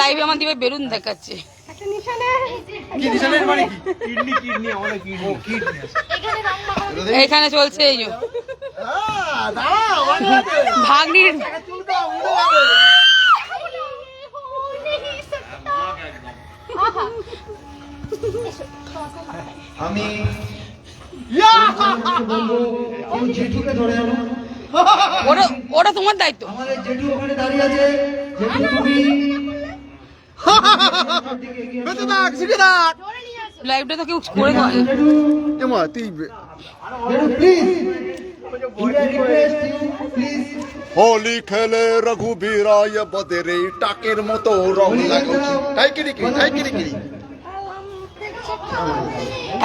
লাইভে আমার দিবে বেলুন দেখাচ্ছে। এখানে চলছে এই যে ভাগ্নির আমি জেঠুকে ধরে আনো। ওটা তোমার দায়িত্ব। আমাদের জেঠু ওখানে দাঁড়িয়ে আছে। জেঠু তুমি লাইভটা তো কেউ করে দেওয়া হোলি খেলে রঘুবীরায় বদরে টাকের মতো রং লাগাচ্ছি।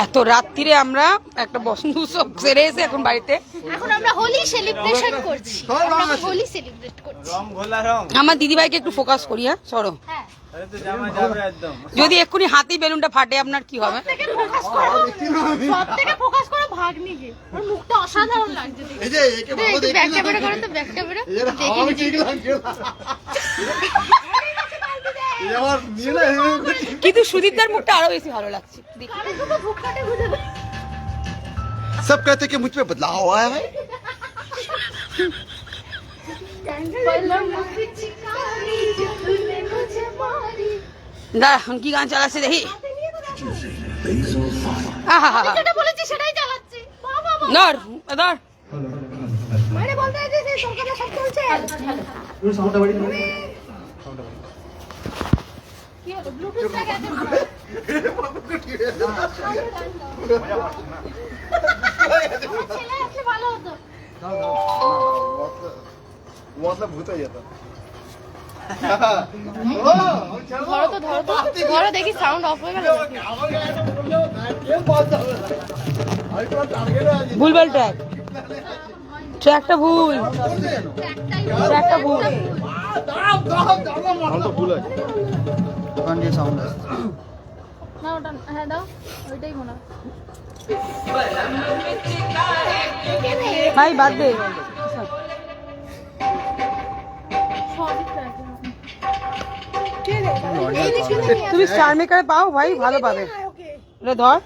এত রাত্রিরে আমরা একটা বসন্ত উৎসব সেরে এসে এখন বাড়িতে এখন আমরা হোলি সেলিব্রেশন করছি। আমরা হোলি সেলিব্রেট করছি। আমার দিদিভাইকে একটু ফোকাস করি। হ্যাঁ সরো, হ্যাঁ যদি এক্ষুনি হাতি বেলুনটা ফাটে আপনার কি হবে? সবথেকে ফোকাস করো ভাগ্নিকে। ওর মুখটা অসাধারণ লাগছে দেখতে। এই যে একে ভালো একটু দেখতে ব্যাক ক্যামেরা করো তো, ব্যাক ক্যামেরা আমি ঠিক লাগছে এই আমার নিয়ে না কিন্তু সুদীপদার মুখটা আরো বেশি ভালো লাগছে। কানে দুটো ধূপকাঠি বুঝে দে। सब कहते कि मुझ पे बदलाव आया है দাঁড়া এখন কি গান চালাচ্ছে দেখি। যেটা বলেছি সেটাই চালাচ্ছি। বাবা বাবা ধর ধর মানে বলতে যে সরকারের সব চলছে। কি হলো ব্লুটুথটা গেছে? ছেলে আসলে ভালো হতো। मतलब भूत ही था ধরো তো ধরো তো ধরো দেখি সাউন্ড অফ হয়ে গেল। ভুলভাল ট্র্যাক, ট্র্যাকটা ভুল, ট্র্যাকটা ভুল। দোকান দিয়ে সাউন্ড না ওটা হ্যাঁ দাও, ওইটাই মনে হয়। ভাই বাদ দে। তুমি স্টার মেকারে পাও ভাই, ভালো পাবে। এটা ধর,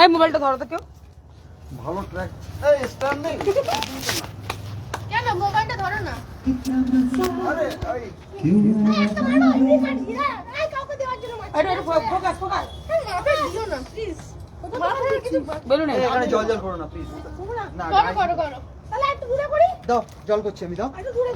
এই মোবাইলটা ধরো তো কেউ। ভালো ট্র্যাক এই স্টার নেই কেন মোবাইলটা ধরো না। আরে এই কাউকে দেওয়ার জন্য ফোকাস ফোকাস দিও না প্লিজ। বেলুন এখানে জল জল করো না প্লিজ। না করো করো করো। তাহলে একটু দূরে করি। দাও জল করছি আমি, দাও। একটু দূরে